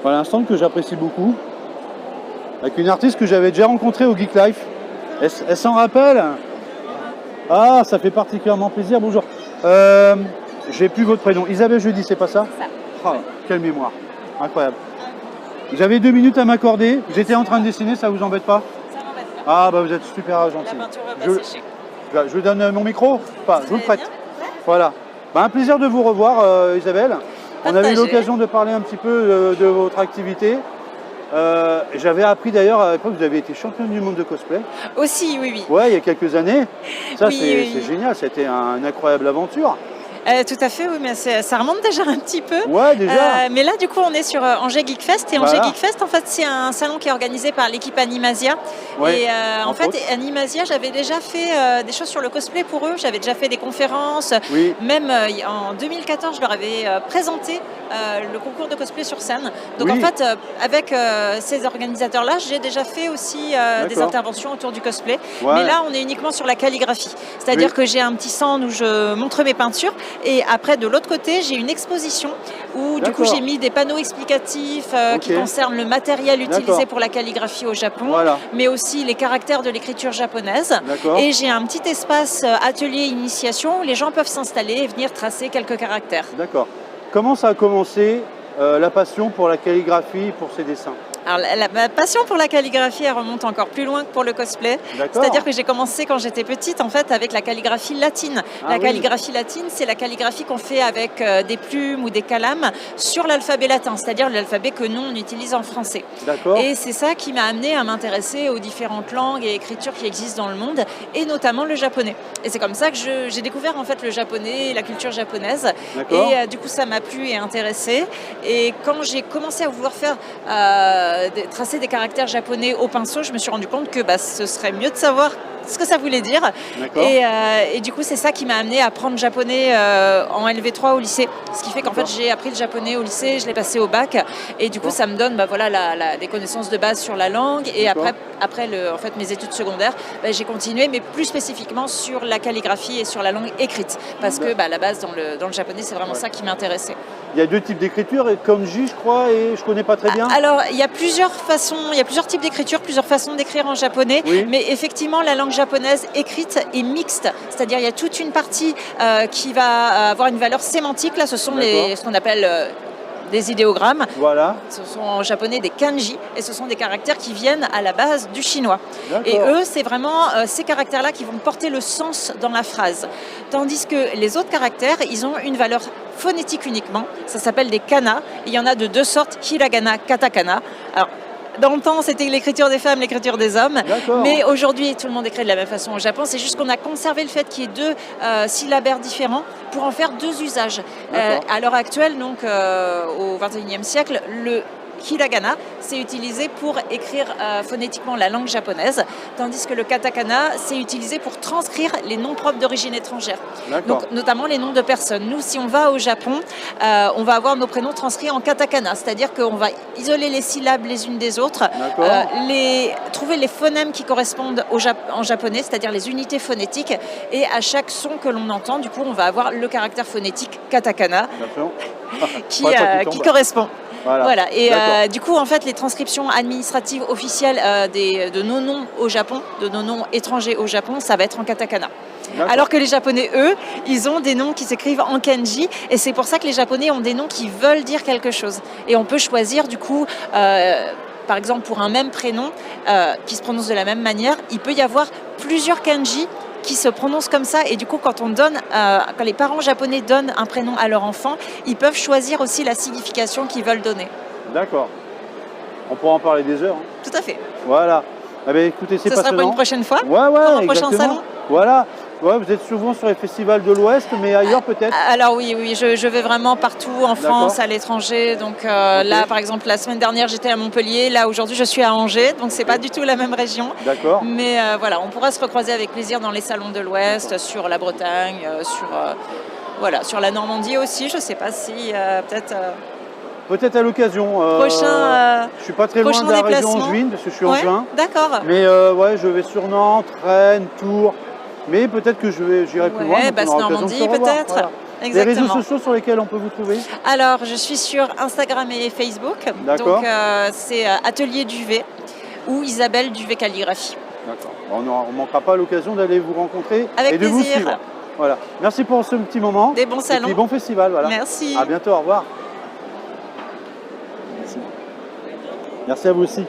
Voilà un stand que j'apprécie beaucoup. Avec une artiste que j'avais déjà rencontrée au Geek Life. Elle s'en rappelle? Ah, ça fait particulièrement plaisir. Bonjour. J'ai plus votre prénom. Isabelle Jeudi, c'est pas ça? Ça. Oh, quelle mémoire. Incroyable. J'avais 2 minutes à m'accorder. J'étais en train de dessiner, ça vous embête pas? Ça m'embête pas. Ah, bah vous êtes super gentil. La peinture va pas sécher. Je vous donne mon micro? Enfin, je vous le prête. Ouais. Voilà. Bah, un plaisir de vous revoir, Isabelle. On avait eu l'occasion de parler un petit peu de votre activité. J'avais appris d'ailleurs à l'époque que vous avez été championne du monde de cosplay. Aussi, oui, oui. Ouais, il y a quelques années. Ça, Oui, c'est génial. C'était une incroyable aventure. Tout à fait, oui, mais ça remonte déjà un petit peu. Ouais, déjà. Mais là, du coup, on est sur Angers Geek Fest. Et Voilà. Angers Geek Fest, en fait, c'est un salon qui est organisé par l'équipe Animasia. Ouais, et en fait, autres. Animasia, j'avais déjà fait des choses sur le cosplay pour eux. J'avais déjà fait des conférences. Oui. Même en 2014, je leur avais présenté le concours de cosplay sur scène. Donc, Oui. en fait, avec ces organisateurs-là, j'ai déjà fait aussi des interventions autour du cosplay. Ouais. Mais là, on est uniquement sur la calligraphie. C'est-à-dire que j'ai un petit stand où je montre mes peintures. Et après, de l'autre côté, j'ai une exposition où du coup j'ai mis des panneaux explicatifs qui concernent le matériel utilisé pour la calligraphie au Japon, mais aussi les caractères de l'écriture japonaise. Et j'ai un petit espace atelier initiation où les gens peuvent s'installer et venir tracer quelques caractères. D'accord. Comment ça a commencé la passion pour la calligraphie, pour ces dessins? Alors, ma passion pour la calligraphie, elle remonte encore plus loin que pour le cosplay. C'est-à-dire que j'ai commencé quand j'étais petite, en fait, avec la calligraphie latine. La calligraphie latine, c'est la calligraphie qu'on fait avec des plumes ou des calames sur l'alphabet latin, c'est-à-dire l'alphabet que nous, on utilise en français. Et c'est ça qui m'a amené à m'intéresser aux différentes langues et écritures qui existent dans le monde, et notamment le japonais. Et c'est comme ça que j'ai découvert, en fait, le japonais et la culture japonaise. Et du coup, ça m'a plu et intéressé. Et quand j'ai commencé à vouloir faire... tracer des caractères japonais au pinceau, je me suis rendu compte que ce serait mieux de savoir ce que ça voulait dire. Et du coup, c'est ça qui m'a amené à apprendre japonais en LV3 au lycée. Ce qui fait qu'en fait, j'ai appris le japonais au lycée, je l'ai passé au bac. Et du coup, ça me donne des connaissances de base sur la langue. Et après en fait, mes études secondaires, j'ai continué, mais plus spécifiquement sur la calligraphie et sur la langue écrite. Parce que la base dans le japonais, c'est vraiment ça qui m'intéressait. Il y a 2 types d'écriture, kanji, je crois, et je connais pas très bien. Alors, il y a plusieurs façons, il y a plusieurs types d'écriture, plusieurs façons d'écrire en japonais. Mais effectivement, la langue japonaise écrite est mixte. C'est-à-dire, il y a toute une partie qui va avoir une valeur sémantique. Là, ce sont ce qu'on appelle des idéogrammes. Ce sont en japonais des kanji, et ce sont des caractères qui viennent à la base du chinois. Et eux, c'est vraiment ces caractères-là qui vont porter le sens dans la phrase. Tandis que les autres caractères, ils ont une valeur phonétique uniquement. Ça s'appelle des kana. Il y en a de 2 sortes, hiragana, katakana. Alors, dans le temps, c'était l'écriture des femmes, l'écriture des hommes. Mais aujourd'hui, tout le monde écrit de la même façon au Japon. C'est juste qu'on a conservé le fait qu'il y ait 2 syllabaires différents pour en faire 2 usages. À l'heure actuelle, donc au XXIe siècle, le hiragana, c'est utilisé pour écrire phonétiquement la langue japonaise, tandis que le katakana, c'est utilisé pour transcrire les noms propres d'origine étrangère. Donc, notamment les noms de personnes. Nous, si on va au Japon, on va avoir nos prénoms transcrits en katakana, c'est-à-dire qu'on va isoler les syllabes les unes des autres, trouver les phonèmes qui correspondent en japonais, c'est-à-dire les unités phonétiques, et à chaque son que l'on entend, du coup, on va avoir le caractère phonétique katakana qui correspond. Voilà. Et du coup, en fait, les transcriptions administratives officielles de nos noms au Japon, de nos noms étrangers au Japon, ça va être en katakana. Alors que les Japonais, eux, ils ont des noms qui s'écrivent en kanji, et c'est pour ça que les Japonais ont des noms qui veulent dire quelque chose. Et on peut choisir, du coup, par exemple, pour un même prénom qui se prononce de la même manière, il peut y avoir plusieurs kanji qui se prononcent comme ça, et du coup quand les parents japonais donnent un prénom à leur enfant, ils peuvent choisir aussi la signification qu'ils veulent donner. D'accord. On pourra en parler des heures. Tout à fait. Voilà. Eh bien, écoutez, c'est passionnant. Ça sera pour une prochaine fois. Pour un prochain salon. Voilà. Vous êtes souvent sur les festivals de l'Ouest, mais ailleurs peut-être? Alors oui, je vais vraiment partout, en France, à l'étranger. Donc là, par exemple, la semaine dernière, j'étais à Montpellier. Là, aujourd'hui, je suis à Angers. Donc, c'est pas du tout la même région. Mais voilà, on pourra se recroiser avec plaisir dans les salons de l'Ouest, sur la Bretagne, sur la Normandie aussi. Je sais pas si peut-être... Peut-être à l'occasion. Je suis pas très loin de la région angevine, parce que je suis angevin. D'accord. Mais je vais sur Nantes, Rennes, Tours. Mais peut-être que j'irai plus loin. Basse-Normandie peut-être. Les réseaux sociaux sur lesquels on peut vous trouver? Alors, je suis sur Instagram et Facebook. D'accord. Donc, c'est Atelier Duvet ou Isabelle Duvet Calligraphie. D'accord. On ne manquera pas l'occasion d'aller vous rencontrer Avec et de vous plaisir. suivre. Voilà. Merci pour ce petit moment. Des bons salons. Et puis bon festival. Voilà. Merci. À bientôt. Au revoir. Merci. Merci à vous aussi.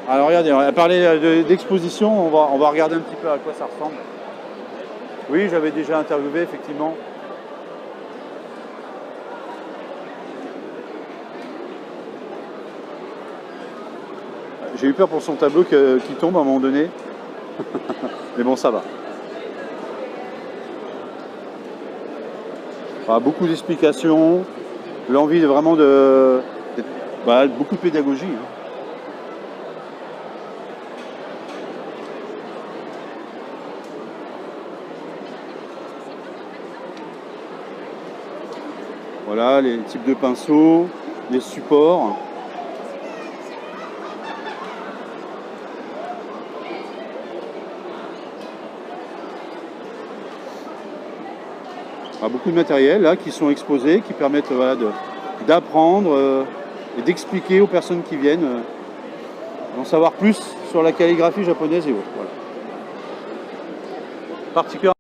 Alors regardez, on a parlé d'exposition. On va regarder un petit peu à quoi ça ressemble. Oui, j'avais déjà interviewé effectivement. J'ai eu peur pour son tableau qui tombe à un moment donné. Mais bon, ça va. Voilà, beaucoup d'explications, l'envie vraiment beaucoup de pédagogie. Hein. Voilà, les types de pinceaux, les supports. Beaucoup de matériel là, qui sont exposés, qui permettent d'apprendre et d'expliquer aux personnes qui viennent d'en savoir plus sur la calligraphie japonaise et autres. Voilà. Particulièrement